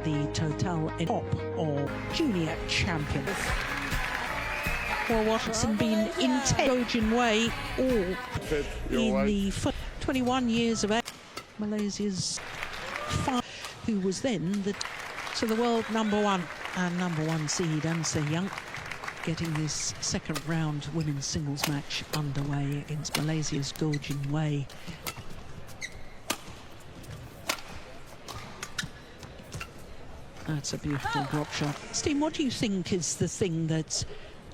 the Total top of junior champions. Well, Watson been in Gojin Way all in the 21 years of age. Malaysia's who was then the world #1 and #1 seed, and Se Young, getting this second round women's singles match underway against Malaysia's Gojin Way. That's a beautiful drop shot. Steve, what do you think is the thing that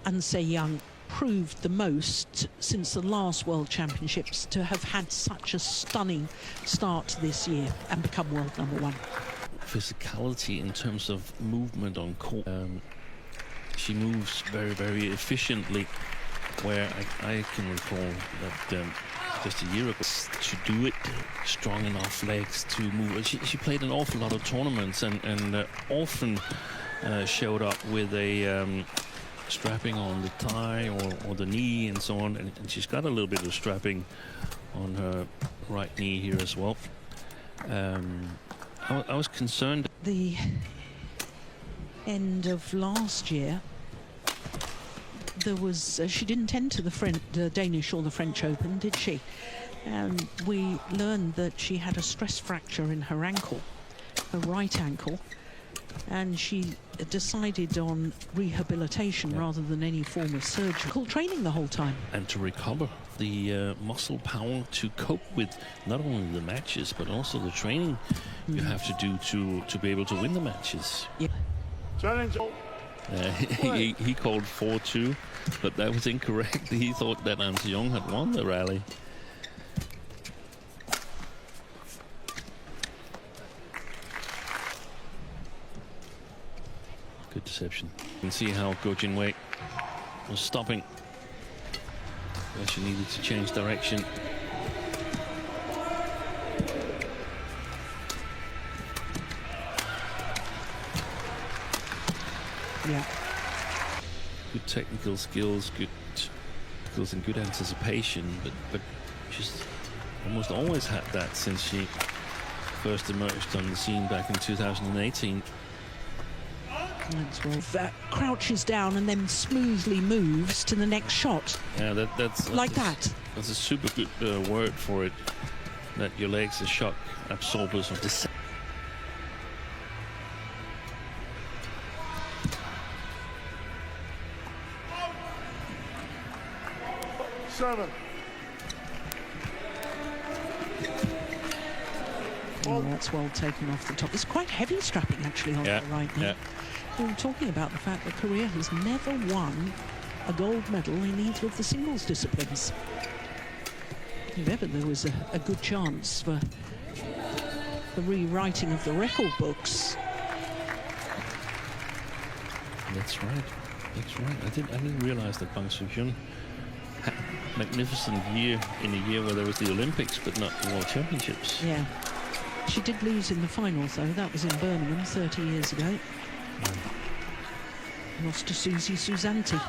An Se Young proved the most since the last World Championships to have had such a stunning start this year and become world #1? Physicality in terms of movement on court. She moves very, very efficiently, where I can recall that just a year ago, to do it, strong enough legs to move. She played an awful lot of tournaments and often showed up with a strapping on the thigh or the knee and so on, and she's got a little bit of strapping on her right knee here as well. I was concerned. The end of last year, there was she didn't enter the Danish or the French Open, did she? And we learned that she had a stress fracture in her ankle, her right ankle, and she decided on rehabilitation rather than any form of surgical training the whole time. And to recover the muscle power to cope with not only the matches but also the training you have to do to be able to win the matches. Yeah. He called 4-2, but that was incorrect. He thought that An Se Young had won the rally. Good deception. You can see how Gojin Wei was stopping where she needed to change direction. Yeah. Good technical skills, good skills and good anticipation, but she's almost always had that since she first emerged on the scene back in 2018. That crouches down and then smoothly moves to the next shot. Yeah, that's like that. That's a super good word for it. That your legs are shock absorbers of this. Seven. Oh, that's well taken off the top. It's quite heavy strapping actually on the right knee. Yeah. We were talking about the fact that Korea has never won a gold medal in either of the singles disciplines. If ever there was a good chance for the rewriting of the record books. That's right. That's right. I didn't realize that Bang Soo-hyun had a magnificent year in a year where there was the Olympics but not the World Championships. Yeah. She did lose in the finals though. That was in Birmingham 30 years ago. Lost to Susie Susanti.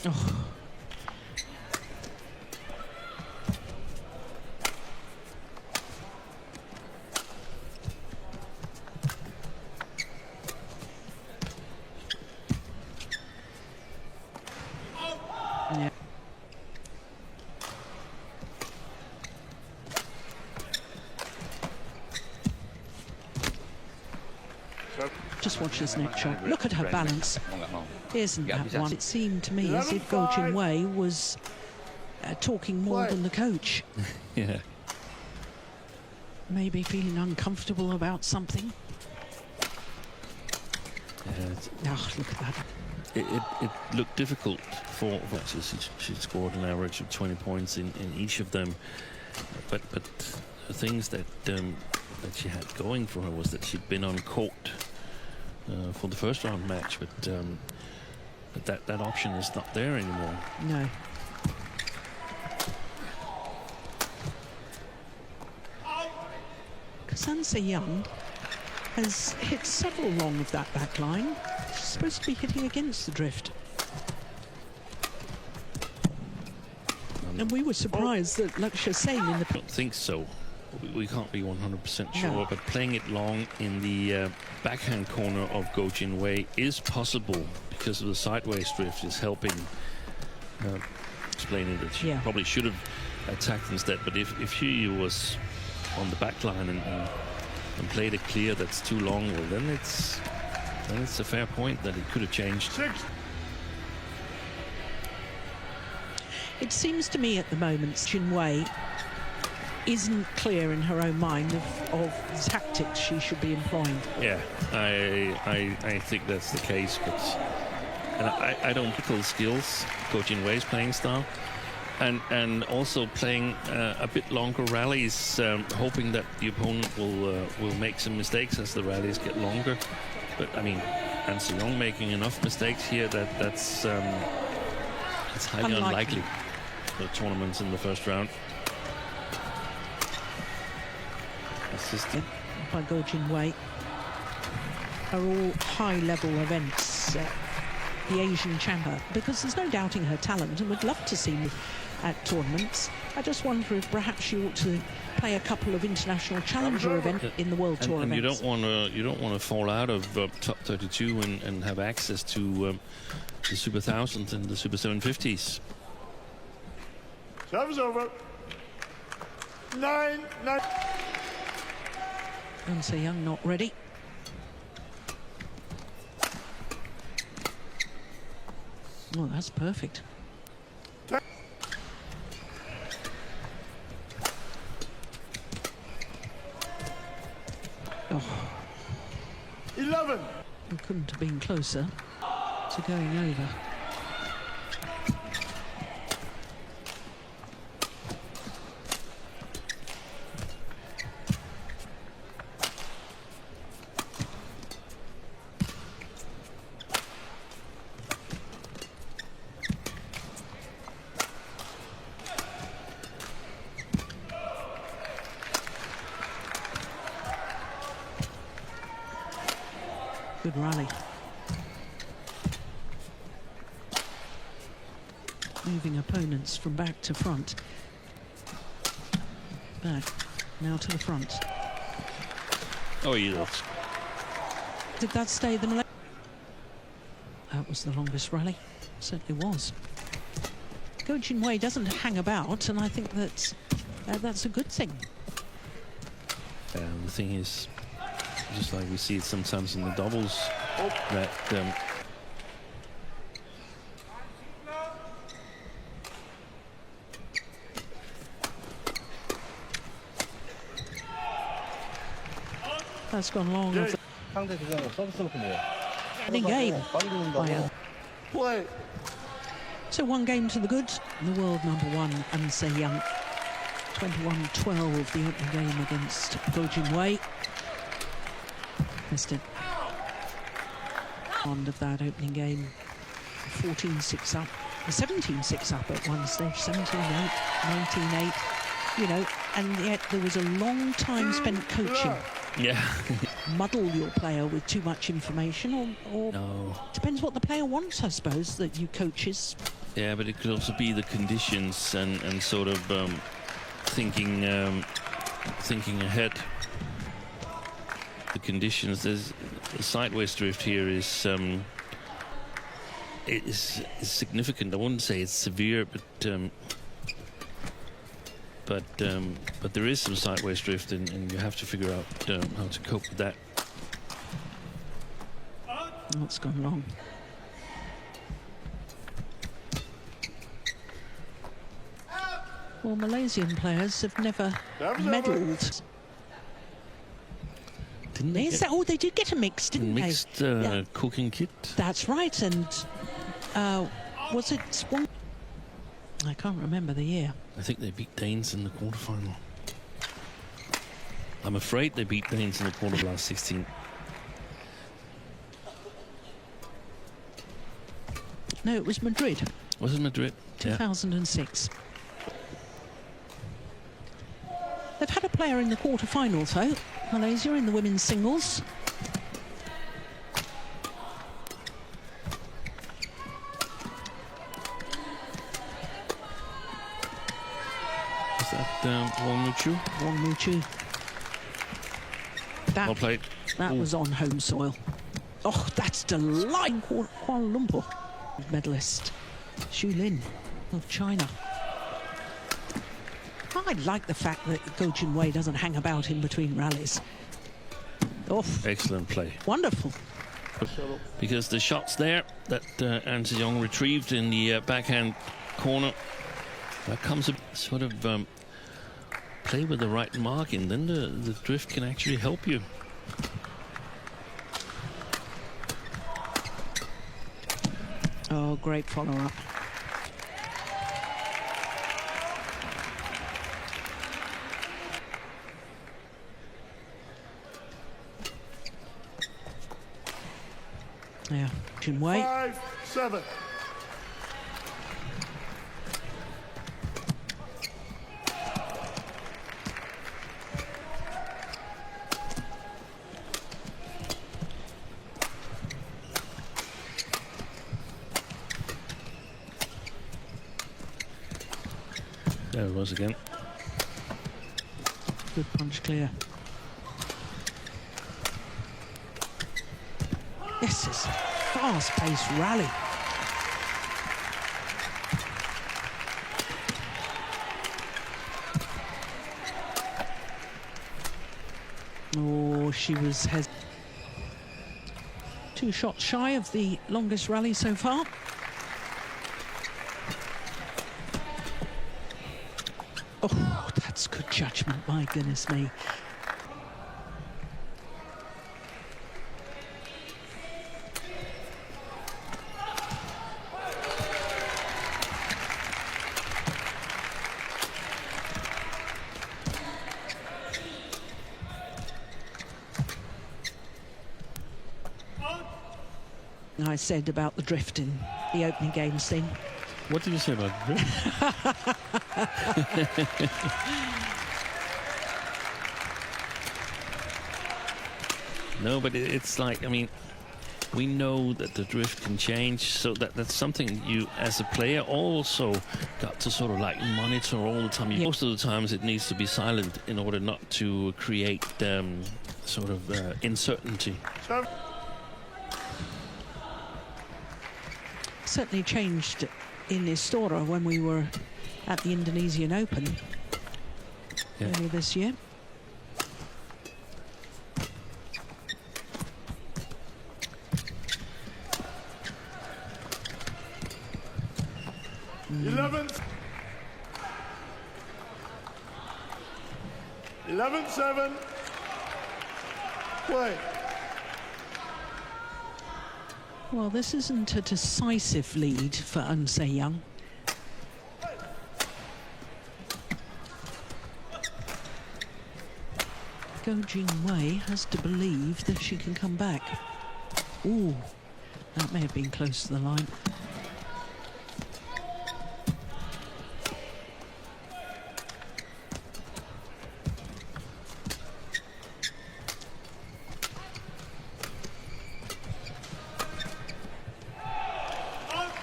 Oh. Yeah. Just watch this next shot. Look at her balance. Isn't that one? It seemed to me as if Gojin Wei was talking more than the coach. Yeah. Maybe feeling uncomfortable about something. Oh, look at that. It looked difficult for she scored an average of 20 points in each of them, but the things that she had going for her was that she'd been on court for the first round match, but that option is not there anymore. No. because Anse Young has hit several long of that back line. She's supposed to be hitting against the drift. And we were surprised that Lakshya Sen in the... I don't think so. We can't be 100% sure, No. but playing it long in the backhand corner of Go Jin Wei is possible because of the sideways drift is helping explaining that she probably should have attacked instead. But if she was on the back line and played it clear that's too long, well, then it's a fair point that it could have changed. It seems to me at the moment Jin Wei isn't clear in her own mind of the tactics she should be employing. Yeah, I think that's the case, but and I don't pickle skills, Go Jin Wei's playing style, and also playing a bit longer rallies, hoping that the opponent will make some mistakes as the rallies get longer. But I mean, Anse Young making enough mistakes here that's highly unlikely. The tournaments in the first round. Assisted by Go Jin Wei are all high-level events. The Asian champion, because there's no doubting her talent, and would love to see me at tournaments. I just wonder if perhaps she ought to play a couple of international challenger events in the World Tour and events. you don't want to fall out of top 32 and have access to the Super 1000 and the Super 750s. Serve is over. 9-9. Anse Young not ready. Oh, that's perfect. Oh. 11. We couldn't have been closer to going over. Good rally. Moving opponents from back to front. Back, now to the front. Oh, yeah. Did that stay the Malay? That was the longest rally. Certainly was. Go Jin Wei doesn't hang about, and I think that's a good thing. The thing is, just like we see it sometimes in the doubles, that that's gone long. Of 상대 주장은 서비스부터 뭐야? the game. 빠르게 Play. So one game to the good. The world #1, Anse Young. 21-12, the opening game against Go Jin Wei. Missed it. End of that opening game, 14-6 up, 17-6 up at one stage, 17-8, 19-8, you know, and yet there was a long time spent coaching. yeah. Muddle your player with too much information, or No. depends what the player wants, I suppose, that you coaches. Yeah, but it could also be the conditions and sort of thinking ahead. The conditions. There's the sideways drift here is significant. I wouldn't say it's severe, but there is some sideways drift, and you have to figure out how to cope with that. Oh, it's gone long. Well, Malaysian players have never medalled. Didn't they? Oh, they did get a mix, didn't Mixed they? cooking kit. That's right, and was it one? I can't remember the year. I think they beat Danes in the quarterfinal. I'm afraid they beat Danes in the quarter last 16. No, it was Madrid, Was it Madrid? 2006. They've had a player in the quarter-finals, though. Malaysia in the women's singles. Is that Wong Mu-chu? Wong Mu-chu. Well played. That was on home soil. Oh, that's delightful. Kuala Lumpur medalist Xu Lin of China. I like the fact that Go Jin-wei doesn't hang about in between rallies. Oh, Excellent play. wonderful. Because the shots there that An Se-young retrieved in the backhand corner, that comes a sort of play with the right marking, then the drift can actually help you. Oh, great follow-up. Yeah, Jin-wei. 5-7. There it was again. Good punch clear. This is a fast-paced rally. Oh, she was 2 shots shy of the longest rally so far. Oh, that's good judgment, my goodness me. I said about the drift in the opening game scene. What did you say about drift? No, but it's like, I mean, we know that the drift can change, so that's something you, as a player, also got to sort of like monitor all the time. Yeah. Most of the times it needs to be silent in order not to create sort of uncertainty. Certainly changed in Istora when we were at the Indonesian Open earlier this year. Mm. 11-7. Play. Well, this isn't a decisive lead for An Se-young. Go Jin-wei has to believe that she can come back. Ooh, that may have been close to the line.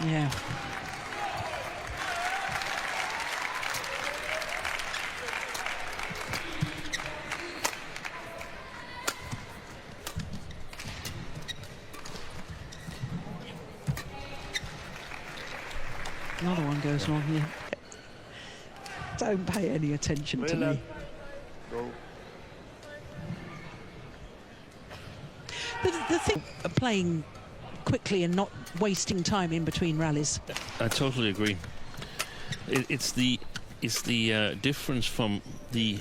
Yeah. Another one goes wrong here. Don't pay any attention to me. Go. The thing of playing quickly and not wasting time in between rallies. I totally agree. It's the difference from the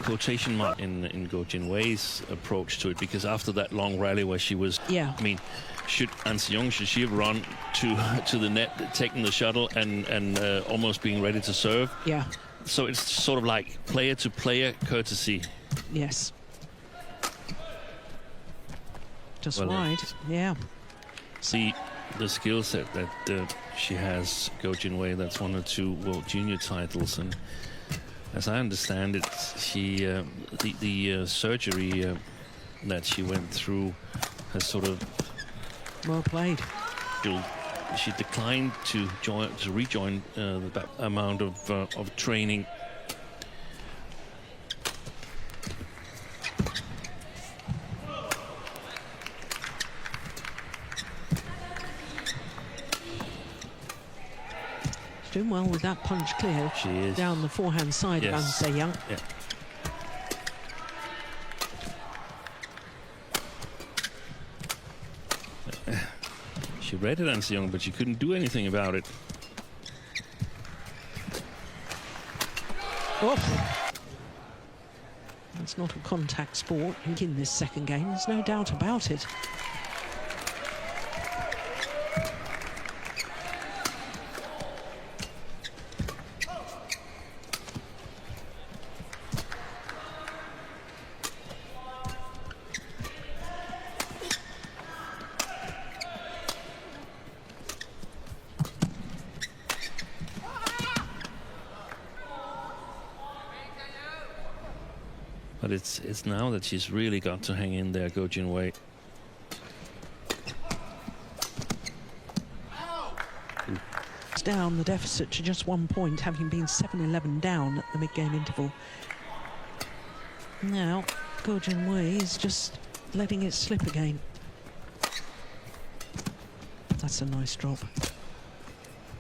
quotation mark in Go Jin-wei's approach to it, because after that long rally where she was, Yeah. I mean, should An Se-young, should she have run to the net, taking the shuttle and almost being ready to serve? Yeah. So it's sort of like player to player courtesy. Yes. Just Well, wide. Yeah. See the skill set that she has, Go Jin-wei. That's 1 or 2 world junior titles, and As I understand it, she the surgery that she went through has sort of Well played. she declined to rejoin that amount of training. She's doing well with that punch clear. She is. Down the forehand side of An Se-young. Yeah. She read it, An Se-young, but she couldn't do anything about it. Oh. It's not a contact sport in this second game, there's no doubt about it. But it's now that she's really got to hang in there, Go Jin-wei. It's down the deficit to just 1 point, having been 7-11 down at the mid-game interval. Now, Go Jin-wei is just letting it slip again. That's a nice drop.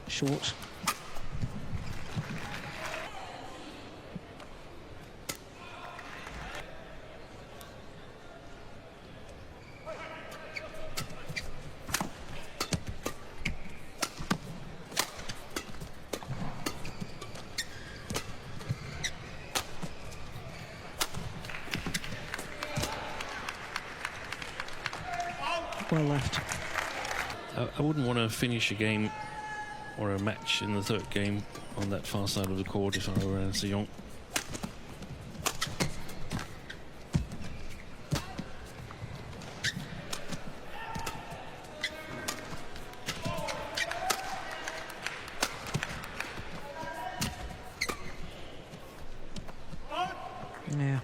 Short. Well left. I wouldn't want to finish a game or a match in the third game on that far side of the court if I were An Se-young. Yeah.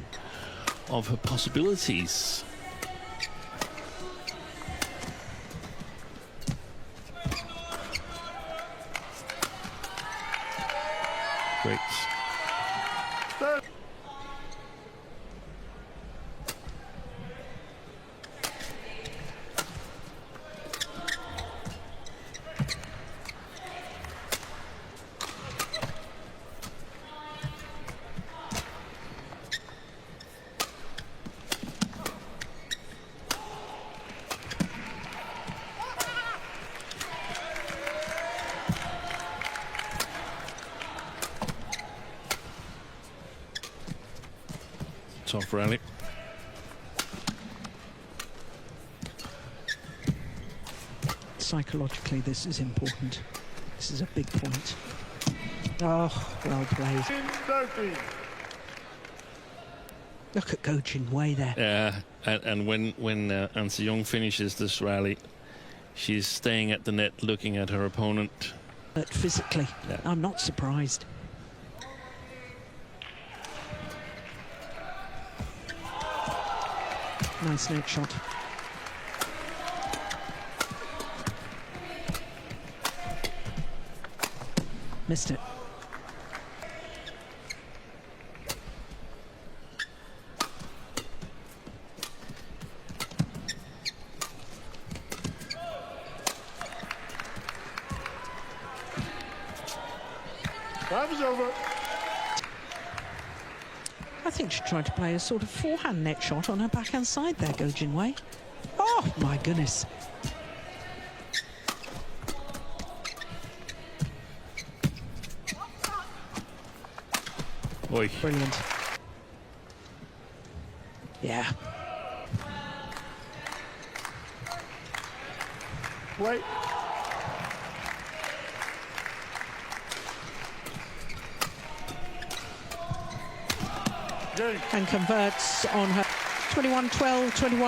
Of her possibilities. Great. Tough rally. Psychologically, this is important. This is a big point. Oh, well played. 13. Look at Go Jin-wei there. Yeah, and when An Se-young finishes this rally, she's staying at the net looking at her opponent. But physically, Yeah. I'm not surprised. Nice net shot. Missed it. Time is over. I think she tried to play a sort of forehand net shot on her backhand side there, Go Jin-wei. Oh, my goodness. Oi. Brilliant. Yeah. Wait. Game. And converts on her 21-12, 21.